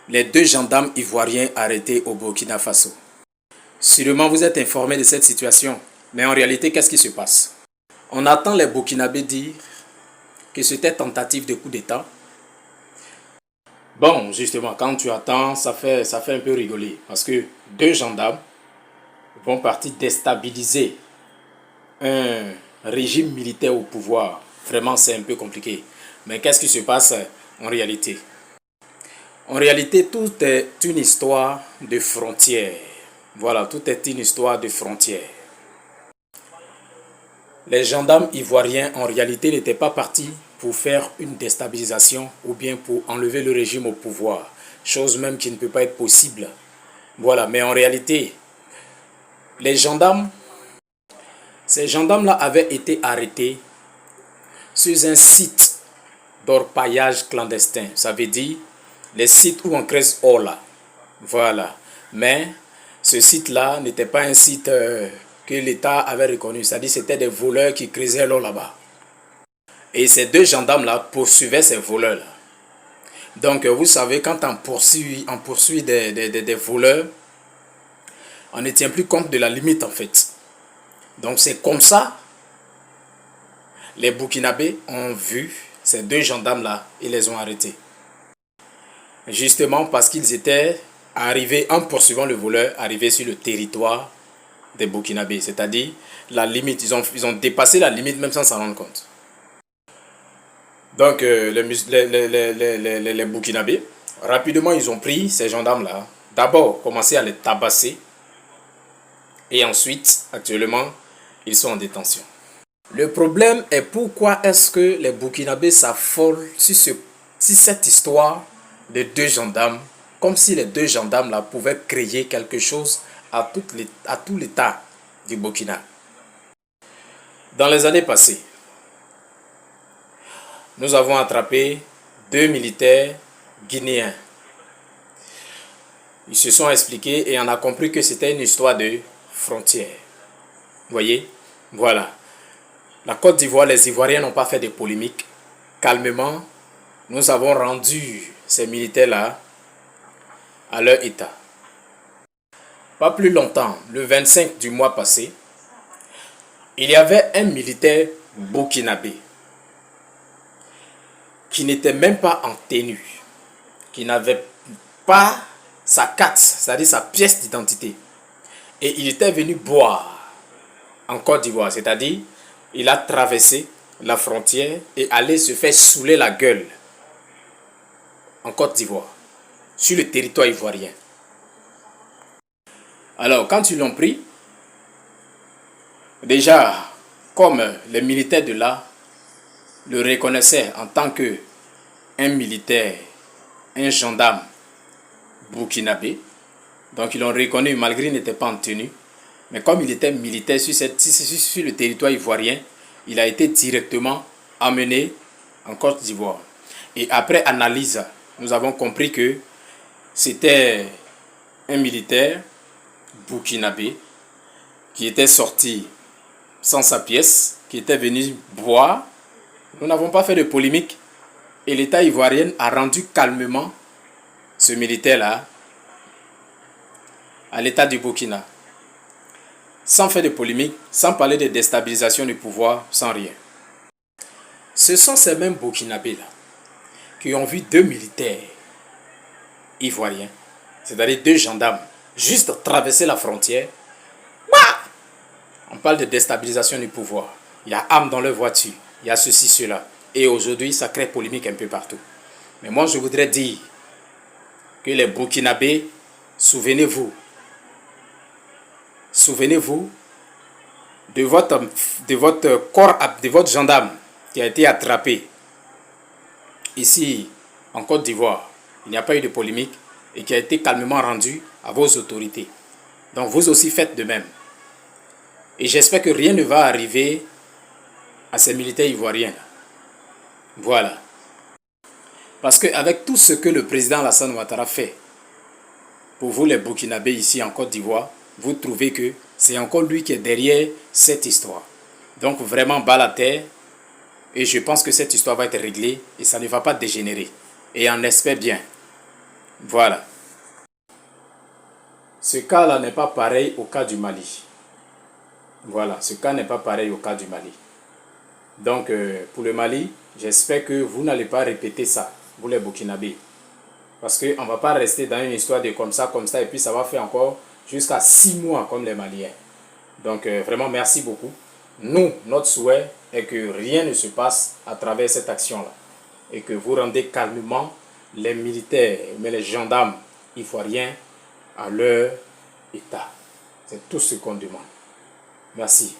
Les deux gendarmes ivoiriens arrêtés au Burkina Faso. Sûrement vous êtes informé de cette situation, mais en réalité, qu'est-ce qui se passe? On attend les Burkinabés dire que c'était tentative de coup d'État. Bon, justement, quand tu attends, ça fait un peu rigoler, parce que deux gendarmes vont partir déstabiliser un régime militaire au pouvoir. Vraiment, c'est un peu compliqué. Mais qu'est-ce qui se passe en réalité? En réalité, tout est une histoire de frontières. Voilà, tout est une histoire de frontières. Les gendarmes ivoiriens, en réalité, n'étaient pas partis pour faire une déstabilisation ou bien pour enlever le régime au pouvoir. Chose même qui ne peut pas être possible. Voilà, mais en réalité, les gendarmes, ces gendarmes-là avaient été arrêtés sur un site d'orpaillage clandestin. Ça veut dire les sites où on crée or là. Voilà. Mais ce site-là n'était pas un site que l'État avait reconnu. C'est-à-dire que c'était des voleurs qui creusaient l'or là-bas. Et ces deux gendarmes-là poursuivaient ces voleurs-là. Donc, vous savez, quand on poursuit des voleurs, on ne tient plus compte de la limite en fait. Donc, c'est comme ça, les Burkinabés ont vu ces deux gendarmes-là et les ont arrêtés. Justement parce qu'ils étaient arrivés, en poursuivant le voleur, arrivés sur le territoire des Burkinabés. C'est-à-dire, la limite, ils ont dépassé la limite même sans s'en rendre compte. Donc, les Burkinabés, rapidement, ils ont pris ces gendarmes-là. D'abord, commencé à les tabasser. Et ensuite, actuellement, ils sont en détention. Le problème est pourquoi est-ce que les Burkinabés s'affolent sur cette histoire de deux gendarmes, comme si les deux gendarmes-là pouvaient créer quelque chose à tout l'État du Burkina. Dans les années passées, nous avons attrapé deux militaires guinéens. Ils se sont expliqués et on a compris que c'était une histoire de frontières. Vous voyez? Voilà. La Côte d'Ivoire, les Ivoiriens n'ont pas fait de polémique. Calmement, nous avons rendu ces militaires-là à leur état. Pas plus longtemps, le 25 du mois passé, il y avait un militaire burkinabé qui n'était même pas en tenue, qui n'avait pas sa carte, c'est-à-dire sa pièce d'identité. Et il était venu boire en Côte d'Ivoire, c'est-à-dire il a traversé la frontière et allé se faire saouler la gueule en Côte d'Ivoire, sur le territoire ivoirien. Alors, quand ils l'ont pris, déjà, comme les militaires de là le reconnaissaient en tant que un militaire, un gendarme burkinabé, donc ils l'ont reconnu malgré qu'il n'était pas en tenue, mais comme il était militaire sur le territoire ivoirien, il a été directement amené en Côte d'Ivoire. Et après analyse, nous avons compris que c'était un militaire burkinabé qui était sorti sans sa pièce, qui était venu boire. Nous n'avons pas fait de polémique et l'État ivoirien a rendu calmement ce militaire-là à l'État du Burkina. Sans faire de polémique, sans parler de déstabilisation du pouvoir, sans rien. Ce sont ces mêmes Burkinabés-là qui ont vu deux militaires ivoiriens, c'est-à-dire deux gendarmes, juste traverser la frontière. On parle de déstabilisation du pouvoir. Il y a armes dans leur voiture, il y a ceci, cela. Et aujourd'hui, ça crée polémique un peu partout. Mais moi, je voudrais dire que les Burkinabés, souvenez-vous de votre gendarme qui a été attrapé ici en Côte d'Ivoire. Il n'y a pas eu de polémique et qui a été calmement rendu à vos autorités. Donc vous aussi faites de même. Et j'espère que rien ne va arriver à ces militaires ivoiriens. Voilà. Parce qu'avec tout ce que le président Alassane Ouattara fait pour vous les Burkinabés ici en Côte d'Ivoire, vous trouvez que c'est encore lui qui est derrière cette histoire. Donc vraiment bas la terre. Et je pense que cette histoire va être réglée et ça ne va pas dégénérer. Et on espère bien. Voilà. Ce cas-là n'est pas pareil au cas du Mali. Voilà, ce cas n'est pas pareil au cas du Mali. Donc, pour le Mali, j'espère que vous n'allez pas répéter ça, vous les Burkinabés. Parce qu'on ne va pas rester dans une histoire de comme ça, et puis ça va faire encore jusqu'à 6 mois comme les Maliens. Donc, vraiment, merci beaucoup. Nous, notre souhait est que rien ne se passe à travers cette action-là. Et que vous rendez calmement les militaires, mais les gendarmes ivoiriens à leur état. C'est tout ce qu'on demande. Merci.